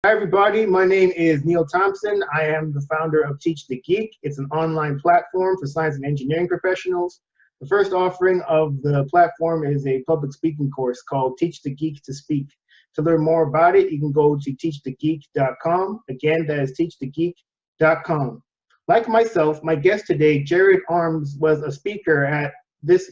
Hi, everybody. My name is Neil Thompson. I am the founder of Teach the Geek. It's an online platform for science and engineering professionals. The first offering of the platform is a public speaking course called Teach the Geek to Speak. To learn more about it, you can go to teachthegeek.com. Again, that is teachthegeek.com. Like myself, my guest today, Jared Arms, was a speaker at this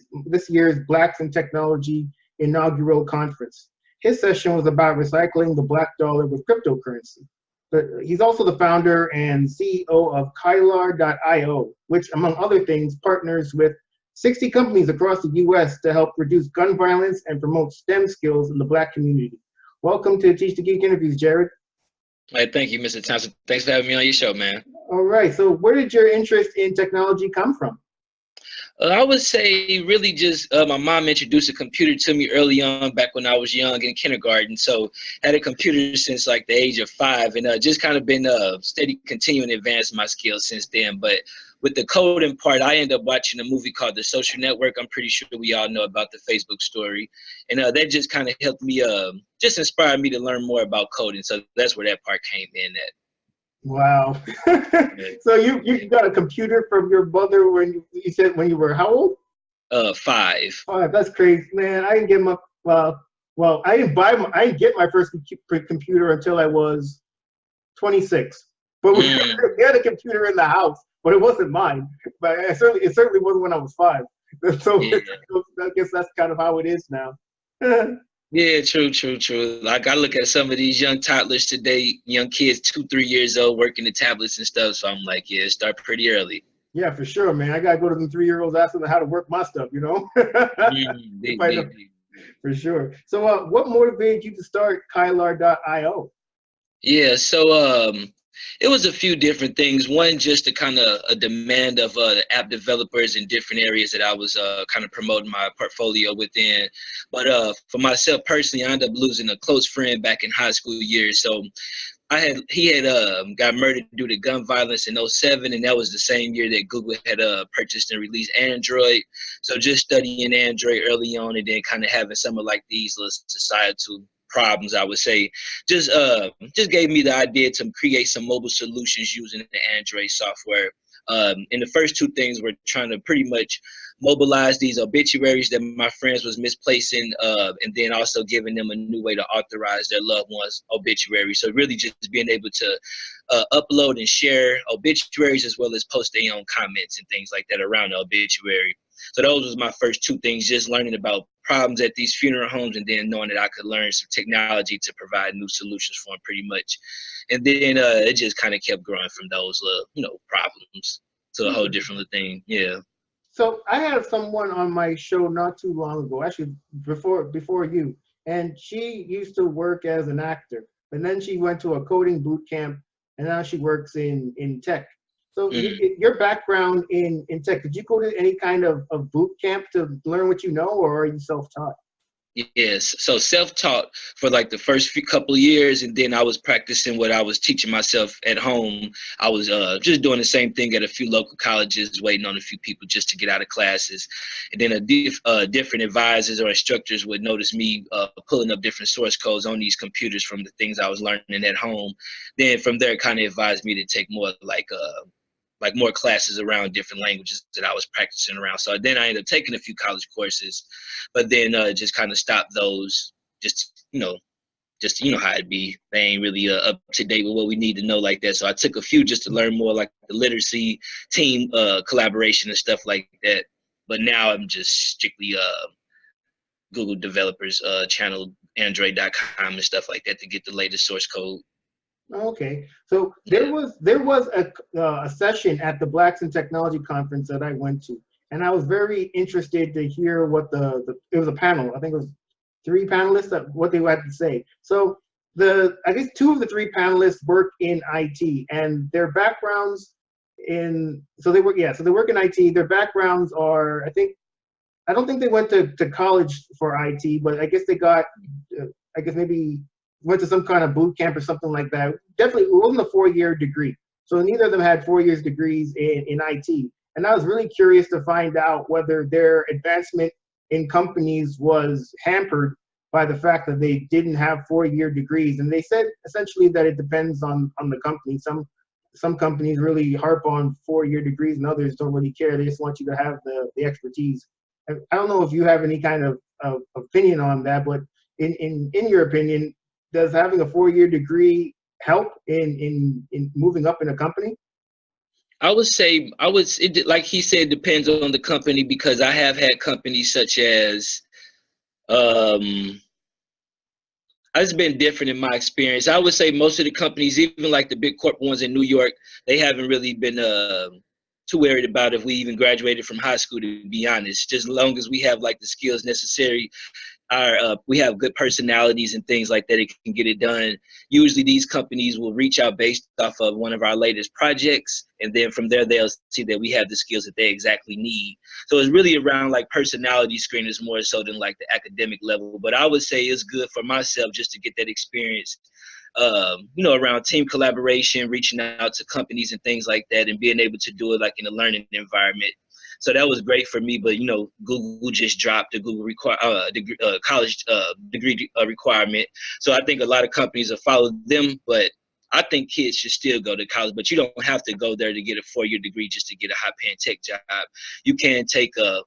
year's Blacks in Technology inaugural conference. His session was about recycling the black dollar with cryptocurrency. But he's also the founder and CEO of Kylar.io, which, among other things, partners with 60 companies across the US to help reduce gun violence and promote STEM skills in the Black community. Welcome to Teach the Geek Interviews, Jared. Hey, thank you, Mr. Thompson. Thanks for having me on your show, man. All right, so where did your interest in technology come from? I would say really just my mom introduced a computer to me early on, back when I was young in kindergarten. So had a computer since like the age of 5, and just kind of been steady continuing to advance my skills since then. But with the coding part, I ended up watching a movie called The Social Network. I'm pretty sure we all know about the Facebook story. And that just kind of helped me, just inspired me to learn more about coding. So that's where that part came in at. Wow. So you got a computer from your mother when you said when you were how old? 5. Oh, that's crazy, man. I didn't get my I didn't get my first computer until I was 26. But we had a computer in the house, but it wasn't mine. But it certainly wasn't when I was 5. So yeah. I guess that's kind of how it is now. Yeah, true. Like I look at some of these young toddlers today, young kids 2-3 years old working the tablets and stuff. So I'm like, yeah, start pretty early. Yeah, for sure, man. I gotta go to them 3-year-olds, ask them how to work my stuff, you know. For sure. So, what motivated you to start Kylar.io? Yeah, so it was a few different things. One, just a kind of a demand of app developers in different areas that I was kind of promoting my portfolio within. But for myself personally, I ended up losing a close friend back in high school years. So he had got murdered due to gun violence in '07, and that was the same year that Google had purchased and released Android. So just studying Android early on, and then kind of having some of like these little societal problems, I would say, just gave me the idea to create some mobile solutions using the Android software. And the first two things were trying to pretty much mobilize these obituaries that my friends was misplacing, and then also giving them a new way to authorize their loved ones' obituaries. So really just being able to upload and share obituaries, as well as post their own comments and things like that around the obituary. So those was my first two things, just learning about problems at these funeral homes, and then knowing that I could learn some technology to provide new solutions for them pretty much. And then it just kind of kept growing from those problems to a whole different thing. Yeah. So I had someone on my show not too long ago, actually before you, and she used to work as an actor, and then she went to a coding boot camp, and now she works in tech. So your background in tech, did you go to any kind of boot camp to learn what you know, or are you self-taught? Yes, so self-taught for like the first couple of years, and then I was practicing what I was teaching myself at home. I was just doing the same thing at a few local colleges, waiting on a few people just to get out of classes. And then different advisors or instructors would notice me pulling up different source codes on these computers from the things I was learning at home. Then from there, kind of advised me to take more like more classes around different languages that I was practicing around. So then I ended up taking a few college courses, but then just kind of stopped those. Just you know how it be. They ain't really up to date with what we need to know like that. So I took a few just to learn more, like the literacy, team collaboration and stuff like that. But now I'm just strictly Google developers channel, Android.com and stuff like that to get the latest source code. Okay, so there was a session at the Blacks in Technology conference that I went to, and I was very interested to hear what it was a panel. I think it was 3 panelists what they had to say. So I guess 2 of the 3 panelists work in IT, and their backgrounds they work in IT. Their backgrounds are, I don't think they went to college for IT, but I guess they got maybe went to some kind of boot camp or something like that. Definitely, it wasn't a 4-year degree. So neither of them had 4 years degrees in IT. And I was really curious to find out whether their advancement in companies was hampered by the fact that they didn't have 4-year degrees. And they said essentially that it depends on the company. Some companies really harp on 4-year degrees, and others don't really care. They just want you to have the expertise. I don't know if you have any kind of opinion on that, but in your opinion, does having a 4-year degree help in moving up in a company? I would say like he said, depends on the company, because I have had companies such as it's been different in my experience. I would say most of the companies, even like the big corporate ones in New York, they haven't really been too worried about if we even graduated from high school, to be honest. Just as long as we have like the skills necessary, we have good personalities and things like that, it can get it done. Usually these companies will reach out based off of one of our latest projects, and then from there they'll see that we have the skills that they exactly need. So it's really around like personality screeners more so than like the academic level. But I would say it's good for myself just to get that experience, around team collaboration, reaching out to companies and things like that, and being able to do it like in a learning environment. So that was great for me. But Google just dropped the Google college degree requirement. So I think a lot of companies have followed them. But I think kids should still go to college, but you don't have to go there to get a 4-year degree just to get a high-paying tech job. You can take a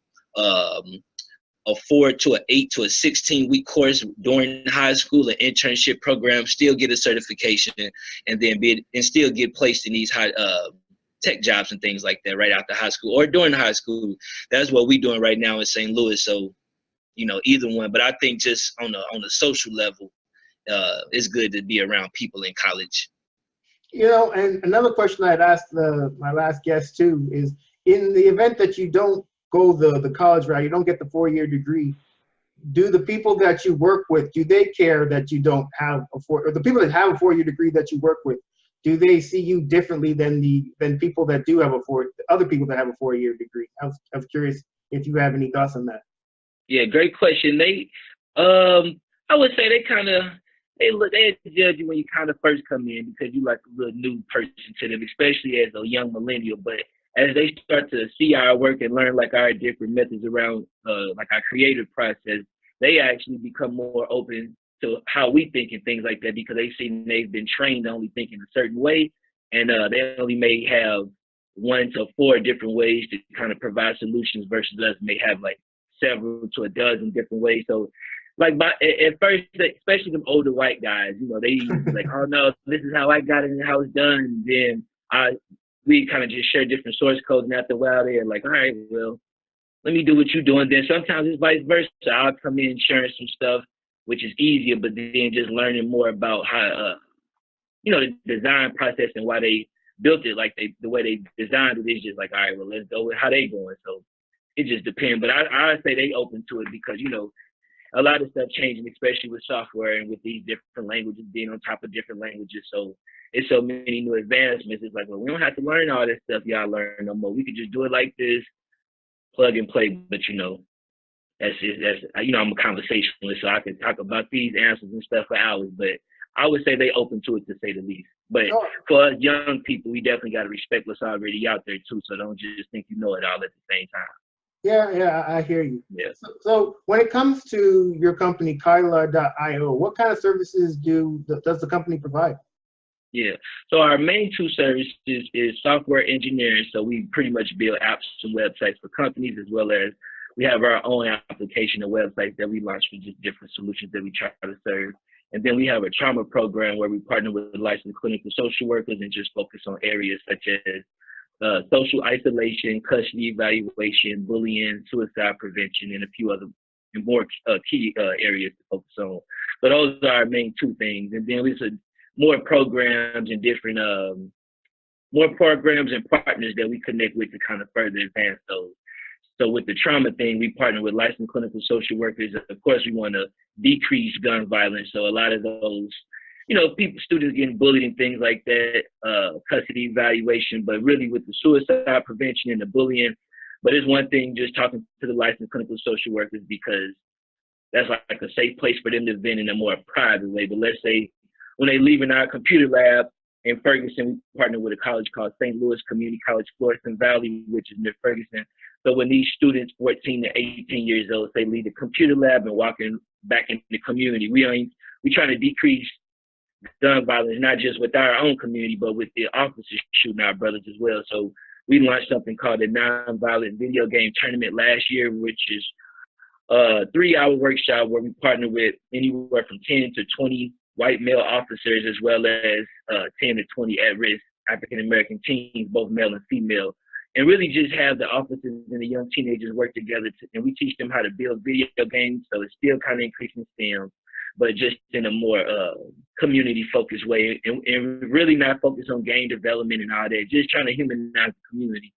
4 to an 8 to a 16-week course during high school, an internship program, still get a certification, and then still get placed in these high tech jobs and things like that right after high school or during high school. That's what we're doing right now in St. Louis. So, either one. But I think just on the social level, it's good to be around people in college. And another question I'd asked my last guest too is, in the event that you don't go the college route, you don't get the 4-year degree, do the people that you work with, do they care that you don't have or the people that have a 4-year degree that you work with, do they see you differently than people that do have other people that have a 4-year degree? I was curious if you have any thoughts on that. Yeah, great question. I would say they judge you when you kind of first come in, because you like a little new person to them, especially as a young millennial. But as they start to see our work and learn like our different methods around like our creative process, they actually become more open to how we think and things like that, because they've been trained to only think in a certain way, and they only may have 1 to 4 different ways to kind of provide solutions, versus us may have like several to a dozen different ways. So like at first, especially them older white guys, they like, oh no, this is how I got it and how it's done. And then we kind of just share different source codes, and after a while they're like, all right, well, let me do what you're doing. Then sometimes it's vice versa. I'll come in sharing some stuff, which is easier, but then just learning more about how, the design process and why they built it, like the way they designed it is just like, all right, well, let's go with how they going. So it just depends. But I say they open to it because, a lot of stuff changing, especially with software and with these different languages being on top of different languages. So it's so many new advancements. It's like, well, we don't have to learn all this stuff y'all learn no more. We could just do it like this, plug and play. But that's I'm a conversationalist, so I can talk about these answers and stuff for hours. But I would say they open to it, to say the least. But for us young people, we definitely got to respect what's already out there too. So don't just think you know it all at the same time. Yeah, I hear you. Yeah. So when it comes to your company, Kyla.io, what kind of services does the company provide? Yeah. So our main 2 services is software engineering. So we pretty much build apps and websites for companies, as well as we have our own application and websites that we launch for just different solutions that we try to serve. And then we have a trauma program where we partner with licensed clinical social workers and just focus on areas such as social isolation, custody evaluation, bullying, suicide prevention, and a few other and more key areas to focus on. But those are our main 2 things. And then we have more programs and different, more programs and partners that we connect with to kind of further advance those. So with the trauma thing, we partner with licensed clinical social workers. Of course, we want to decrease gun violence. So a lot of those, students getting bullied and things like that, custody evaluation, but really with the suicide prevention and the bullying. But it's one thing just talking to the licensed clinical social workers, because that's like a safe place for them to vent in a more private way. But let's say when they leave in our computer lab in Ferguson, we partner with a college called St. Louis Community College, Florissant Valley, which is near Ferguson. So when these students, 14 to 18 years old, they leave the computer lab and walk in back in the community. We trying to decrease gun violence, not just with our own community, but with the officers shooting our brothers as well. So we launched something called the Nonviolent Video Game Tournament last year, which is a 3-hour workshop where we partner with anywhere from 10 to 20 white male officers, as well as 10 to 20 at-risk African-American teens, both male and female, and really just have the officers and the young teenagers work together. And we teach them how to build video games, so it's still kind of increasing STEM, but just in a more community-focused way, and really not focused on game development and all that, just trying to humanize the community.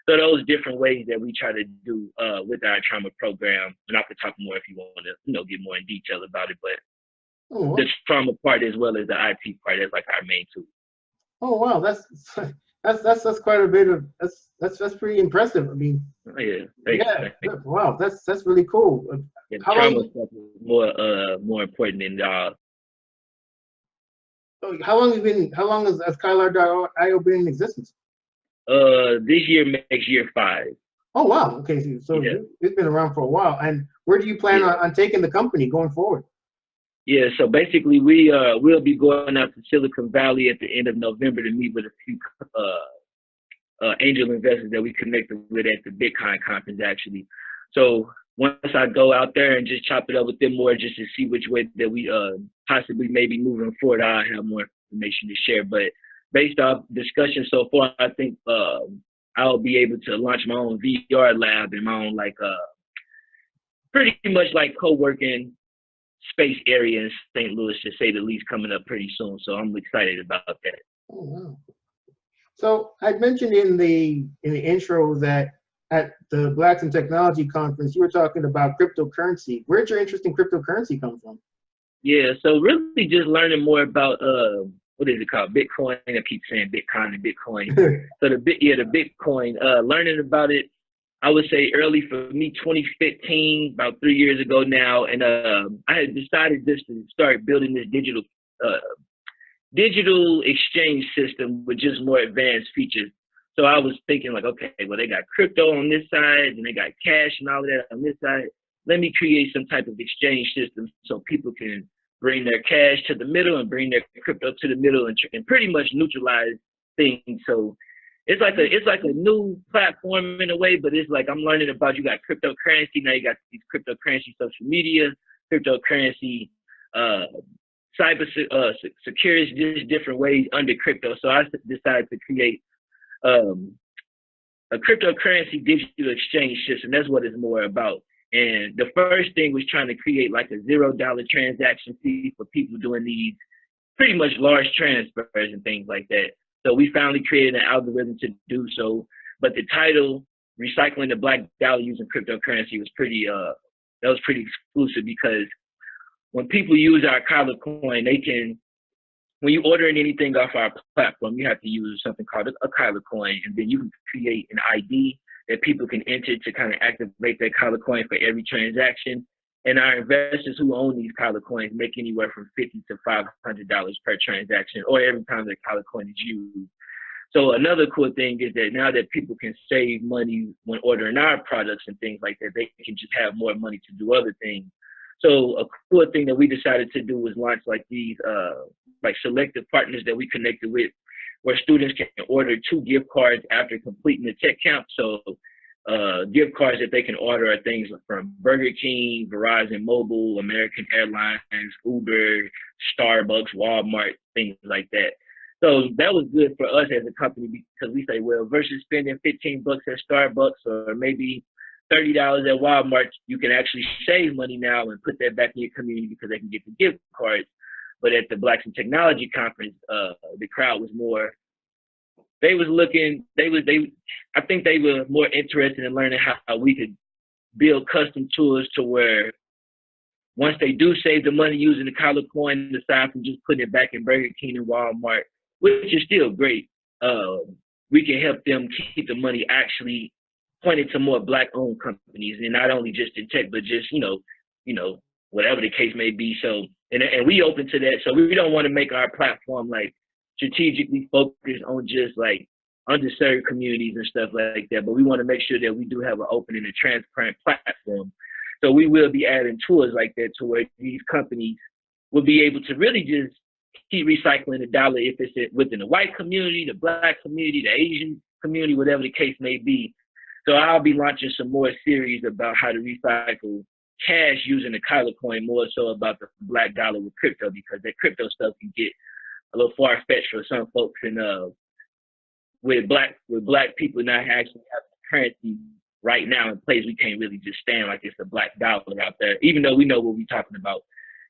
So those different ways that we try to do with our trauma program, and I could talk more if you want to, get more in detail about it, but the trauma part as well as the IT part is like our main tool. Oh wow, that's quite a bit of that's pretty impressive. I mean, wow, that's really cool. Yeah, trauma stuff is more important than How long has Kylar.io been in existence? This year makes year 5. Oh wow, okay, so yeah. It's been around for a while. And where do you plan on taking the company going forward? Yeah, so basically we'll be going out to Silicon Valley at the end of November to meet with a few angel investors that we connected with at the Bitcoin conference, actually. So once I go out there and just chop it up with them more, just to see which way that we possibly maybe moving forward, I'll have more information to share. But based off discussion so far, I think I'll be able to launch my own VR lab and my own pretty much like co-working space area in St. Louis, to say the least, coming up pretty soon. So I'm excited about that. Oh wow! So I mentioned in the intro that at the Blacks in Technology conference, you were talking about cryptocurrency. Where'd your interest in cryptocurrency come from? Yeah, so really just learning more about what is it called? Bitcoin. I keep saying Bitcoin and Bitcoin. So the Bitcoin. Learning about it, I would say early for me, 2015, about 3 years ago now, and I had decided just to start building this digital exchange system with just more advanced features. So I was thinking like, okay, well, they got crypto on this side and they got cash and all of that on this side. Let me create some type of exchange system so people can bring their cash to the middle and bring their crypto to the middle and pretty much neutralize things. So it's like a new platform in a way, but it's like I'm learning about, you got cryptocurrency, now you got these cryptocurrency social media, cryptocurrency cyber security, just different ways under crypto. So I decided to create a cryptocurrency digital exchange system. That's what it's more about. And the first thing was trying to create like a $0 transaction fee for people doing these pretty much large transfers and things like that. So we finally created an algorithm to do so. But the title, Recycling the Black Dollar Using Cryptocurrency, was pretty exclusive, because when people use our Kyler coin, they can, when you ordering anything off our platform, you have to use something called a Kyler coin, and then you can create an ID that people can enter to kind of activate that Kyler coin for every transaction. And our investors who own these Kyler coins make anywhere from $50 to $500 per transaction, or every time their Kyler coin is used. So another cool thing is that now that people can save money when ordering our products and things like that, they can just have more money to do other things. So a cool thing that we decided to do was launch like these like selective partners that we connected with, where students can order 2 gift cards after completing the tech camp. So gift cards that they can order are things from Burger King, Verizon Mobile, American Airlines, Uber, Starbucks, Walmart, things like that. So that was good for us as a company, because we say, well, versus spending $15 at Starbucks or maybe $30 at Walmart, you can actually save money now and put that back in your community because they can get the gift cards. But at the Blacks in Technology conference, the crowd was more, I think they were more interested in learning how we could build custom tools to where once they do save the money using the Kyler coin, aside from just putting it back in Burger King and Walmart, which is still great, we can help them keep the money actually pointed to more Black-owned companies, and not only just in tech, but just, whatever the case may be. So, and we open to that. So we don't want to make our platform like strategically focused on just like underserved communities and stuff like that, but we want to make sure that we do have an open and a transparent platform. So we will be adding tools like that to where these companies will be able to really just keep recycling the dollar if it's within the white community, the black community, the Asian community, whatever the case may be. So I'll be launching some more series about how to recycle cash using the collar coin, more so about the black dollar with crypto, because that crypto stuff can get a little far fetched for some folks, and with black people not actually having currency right now in place, we can't really just stand like it's a black dollar out there, even though we know what we're talking about.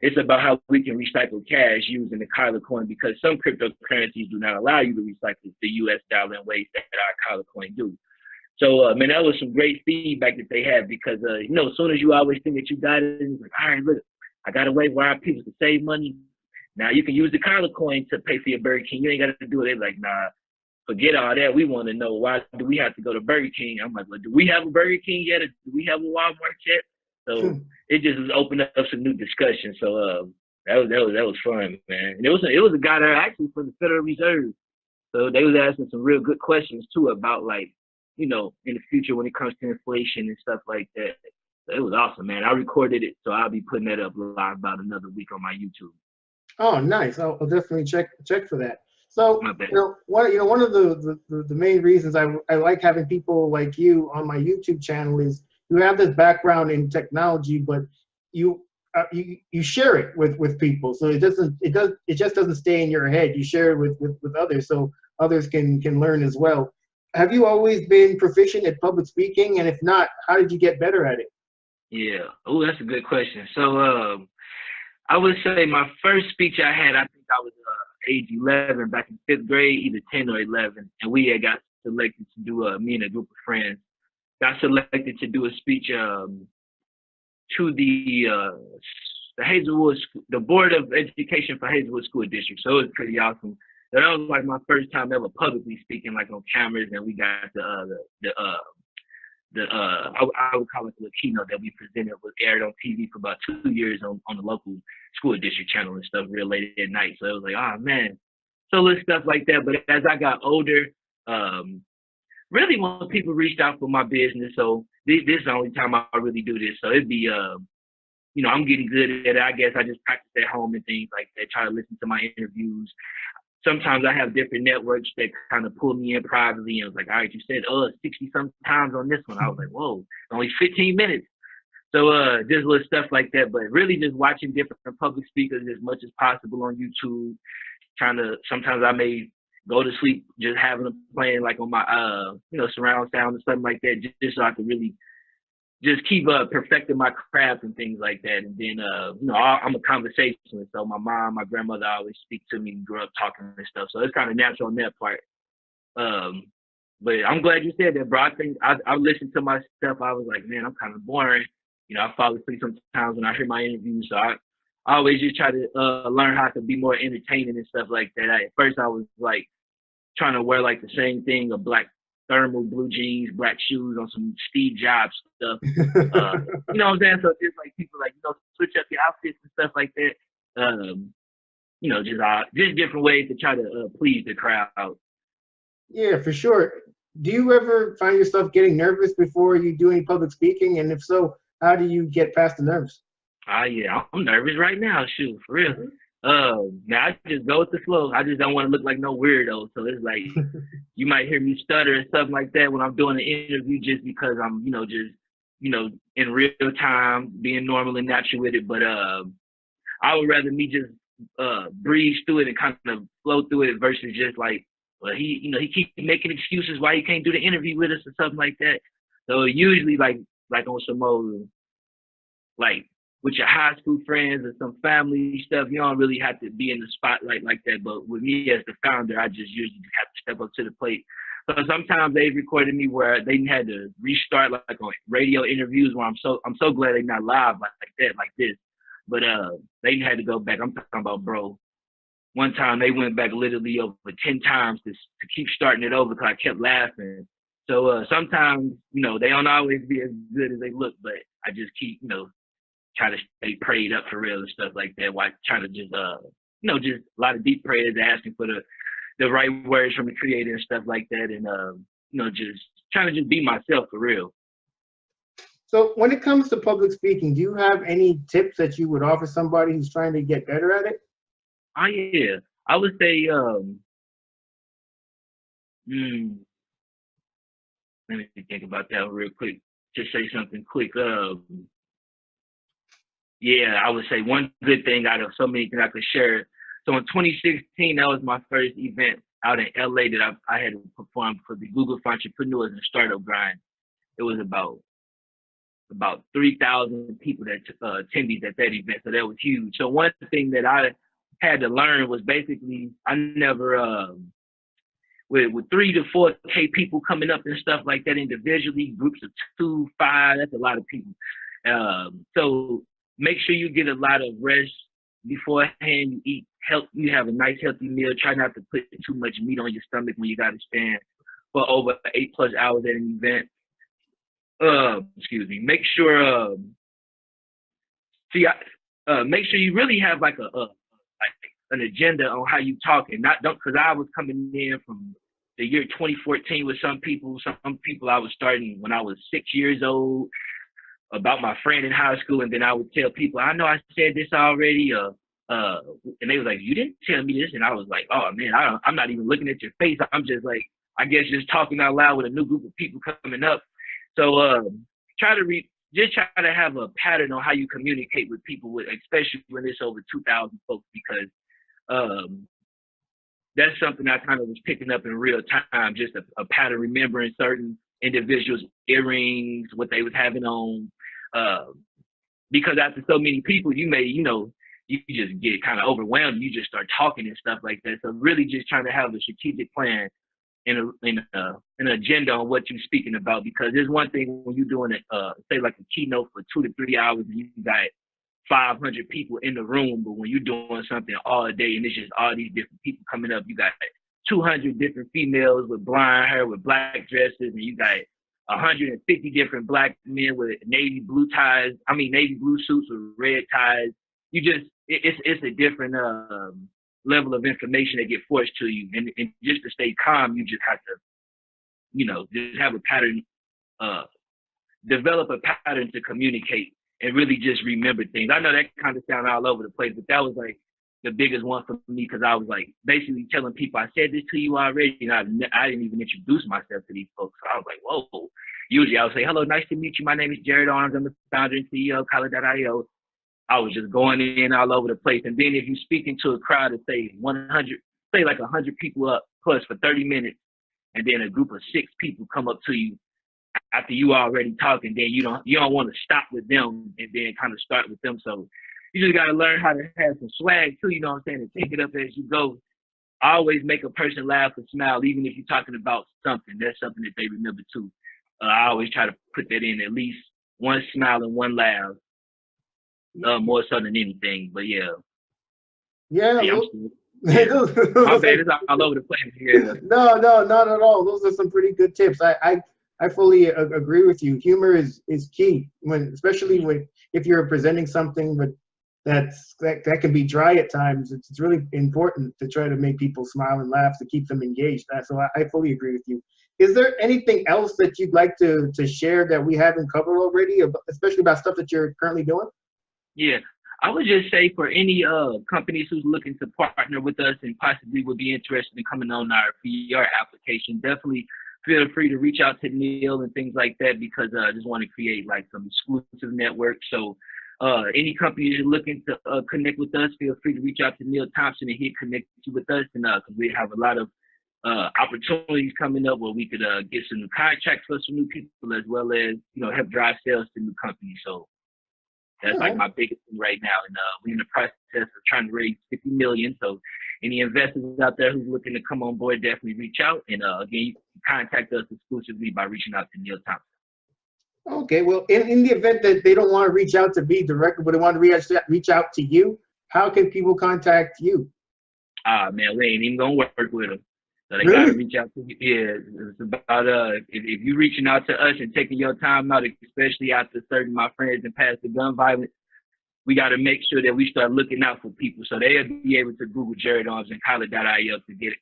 It's about how we can recycle cash using the collar coin, because some cryptocurrencies do not allow you to recycle the US dollar in ways that our collar coin do. So, man, that was some great feedback that they had, because, you know, as soon as you always think that you got it, it's like, all right, look, I got a way where our people can save money. Now you can use the collar coin to pay for your Burger King. You ain't got to do it. They're like, nah, forget all that. We want to know, why do we have to go to Burger King? I'm like, well, do we have a Burger King yet? Or do we have a Walmart yet? So it just opened up some new discussions. So that was fun, man. And it was a guy there actually from the Federal Reserve. So they was asking some real good questions too about, like, you know, in the future when it comes to inflation and stuff like that. So it was awesome, man. I recorded it, so I'll be putting that up live about another week on my YouTube. Oh, nice. I'll definitely check for that. So, one of the main reasons I like having people like you on my YouTube channel is you have this background in technology, but you share it with people. So it just doesn't stay in your head. You share it with others, so others can learn as well. Have you always been proficient at public speaking? And if not, how did you get better at it? Yeah. Oh, that's a good question. So I would say my first speech I had, I think I was age 11, back in 5th grade, either 10 or 11. And we had got selected to do, me and a group of friends, got selected to do a speech to the Hazelwood, the Board of Education for Hazelwood School District. So it was pretty awesome. So that was like my first time ever publicly speaking, like on cameras, and we got I would call it the keynote that we presented, was aired on TV for about 2 years on the local school district channel and stuff, real late at night. So it was like, oh man, so little stuff like that. But as I got older, really when people reached out for my business, so this is the only time I really do this. So it'd be, you know, I'm getting good at it. I guess I just practice at home and things like that, try to listen to my interviews. Sometimes I have different networks that kind of pull me in privately, and it's like, all right, you said 60 some times on this one. I was like, whoa, only 15 minutes. So just little stuff like that, but really just watching different public speakers as much as possible on YouTube. Sometimes I may go to sleep just having them playing like on my you know, surround sound or something like that, just so I can really just keep perfecting my craft and things like that. And then, you know, I'm a conversationalist. So my mom, my grandmother always speak to me and grew up talking and stuff. So it's kind of natural on that part. But I'm glad you said that, bro. I think I listened to my stuff. I was like, man, I'm kind of boring. You know, I fall asleep sometimes when I hear my interviews. So I always just try to learn how to be more entertaining and stuff like that. At first, I was like trying to wear like the same thing, a black thermal blue jeans, black shoes on some Steve Jobs stuff. You know what I'm saying? So just like people like, you know, switch up your outfits and stuff like that. You know, just different ways to try to please the crowd. Yeah, for sure. Do you ever find yourself getting nervous before you do any public speaking? And if so, how do you get past the nerves? Yeah, I'm nervous right now. Shoot, for real. Now I just go with the flow. I just don't want to look like no weirdo. So it's like you might hear me stutter and stuff like that when I'm doing an interview, just because I'm, you know, just, you know, in real time, being normal and natural with it. But I would rather me just breeze through it and kind of flow through it versus just like, well, he keeps making excuses why he can't do the interview with us or something like that. So usually like on some old, like, with your high school friends or some family stuff, you don't really have to be in the spotlight like that. But with me as the founder, I just usually have to step up to the plate. So sometimes they've recorded me where they had to restart like on radio interviews where I'm so glad they're not live like that, like this. But they had to go back. I'm talking about, bro, one time they went back literally over 10 times to keep starting it over because I kept laughing. So sometimes, you know, they don't always be as good as they look, but I just keep, you know, try to stay prayed up for real and stuff like that. While trying to just, you know, just a lot of deep prayers, asking for the right words from the Creator and stuff like that. And, you know, just trying to just be myself for real. So when it comes to public speaking, do you have any tips that you would offer somebody who's trying to get better at it? Oh yeah, I would say hmm, let me think about that real quick. Just say something quick. Yeah, I would say one good thing out of so many things I could share. So in 2016, that was my first event out in LA that I had to perform for the Google for Entrepreneurs and Startup Grind. It was about 3,000 people that attendees at that event, so that was huge. So one thing that I had to learn was basically I never with 3 to 4K people coming up and stuff like that individually, groups of 2, 5, that's a lot of people. So make sure you get a lot of rest beforehand. You eat you have a nice healthy meal. Try not to put too much meat on your stomach when you got to stand for over 8+ hours at an event. Excuse me. Make sure make sure you really have like an agenda on how you talk, and not don't because I was coming in from the year 2014 with some people. Some people I was starting when I was 6 years old about my friend in high school, and then I would tell people, I know I said this already, and they was like, you didn't tell me this, and I was like, oh man, I'm not even looking at your face. I'm just like, I guess just talking out loud with a new group of people coming up. So just try to have a pattern on how you communicate with people, especially when it's over 2,000 folks, because that's something I kind of was picking up in real time, just a pattern, remembering certain individuals' earrings, what they was having on. Because after so many people, you just get kind of overwhelmed. You just start talking and stuff like that. So really just trying to have a strategic plan and an agenda on what you're speaking about, because there's one thing when you're doing say like a keynote for 2 to 3 hours and you got 500 people in the room, but when you're doing something all day and it's just all these different people coming up, you got 200 different females with blonde hair with black dresses, and you got 150 different black men with navy blue suits with red ties. It's a different level of information that get forced to you, and just to stay calm, you just have to, just have a pattern, develop a pattern to communicate and really just remember things. I know that kind of sound all over the place, but that was like the biggest one for me, because I was like basically telling people, I said this to you already, and I didn't even introduce myself to these folks. So I was like, whoa. Usually I would say, hello, nice to meet you. My name is Jared Arms. I'm the founder and CEO of Collar.io. I was just going in all over the place. And then if you're speaking to a crowd of say 100 people up plus for 30 minutes, and then a group of 6 people come up to you after you already talking, then you don't want to stop with them and then kind of start with them. So you just got to learn how to have some swag too, you know what I'm saying, and take it up as you go. Always make a person laugh or smile, even if you're talking about something. That's something that they remember too. I always try to put that in, at least one smile and one laugh, more so than anything. But yeah. Yeah. Hey, My bad, it's all over the place here. No, not at all. Those are some pretty good tips. I fully agree with you. Humor is key, especially if you're presenting something that can be dry at times. It's really important to try to make people smile and laugh to keep them engaged. So I fully agree with you. Is there anything else that you'd like to share that we haven't covered already, especially about stuff that you're currently doing? Yeah, I would just say for any companies who's looking to partner with us and possibly would be interested in coming on our PR application, definitely feel free to reach out to Neil and things like that, because I just want to create like some exclusive network. So any companies are looking to connect with us, feel free to reach out to Neil Thompson and he'll connect you with us. And because we have a lot of opportunities coming up where we could get some new contracts for some new people, as well as help drive sales to new companies. So that's like my biggest thing right now, and we're in the process of trying to raise 50 million. So any investors out there who's looking to come on board, definitely reach out. And again, you can contact us exclusively by reaching out to Neil Thompson. Okay, well, in the event that they don't want to reach out to me directly, but they want to reach out to you, how can people contact you? Man, we ain't even gonna work with them. So they Really? gotta reach out to you. Yeah, it's about if you reaching out to us and taking your time out, especially after certain my friends and past the gun violence, we gotta make sure that we start looking out for people, so they'll be able to Google Jared Arms and Collar.io to get it,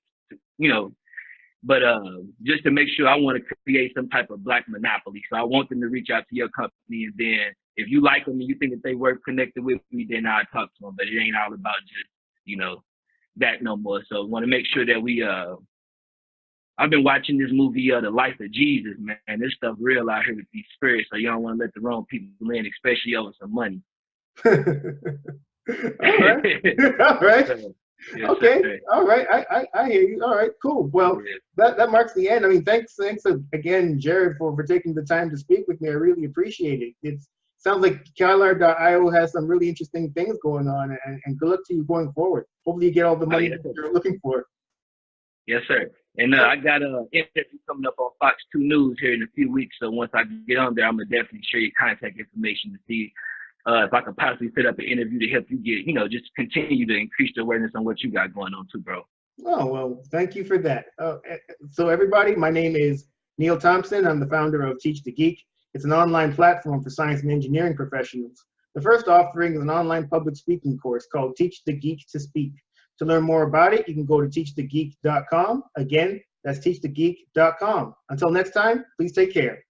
But just to make sure, I want to create some type of black monopoly. So I want them to reach out to your company, and then if you like them and you think that they work connected with me, then I'll talk to them. But it ain't all about just, you know, that no more. So I want to make sure that we I've been watching this movie, The Life of Jesus, man. This stuff real out here with these spirits, so you don't want to let the wrong people in, especially over some money. All right. All right. Yes, okay. sir. All right. I hear you. All right. Cool. Well, that marks the end. I mean, thanks again, Jared, for taking the time to speak with me. I really appreciate it. It sounds like Kylar.io has some really interesting things going on, and good luck to you going forward. Hopefully, you get all the money that you're looking for. Yes, sir. And I got an interview coming up on Fox 2 News here in a few weeks. So once I get on there, I'm going to definitely share your contact information to see if I could possibly set up an interview to help you get, just continue to increase the awareness on what you got going on too, bro. Oh, well, thank you for that. So everybody, my name is Neil Thompson. I'm the founder of Teach the Geek. It's an online platform for science and engineering professionals. The first offering is an online public speaking course called Teach the Geek to Speak. To learn more about it, you can go to teachthegeek.com. Again, that's teachthegeek.com. Until next time, please take care.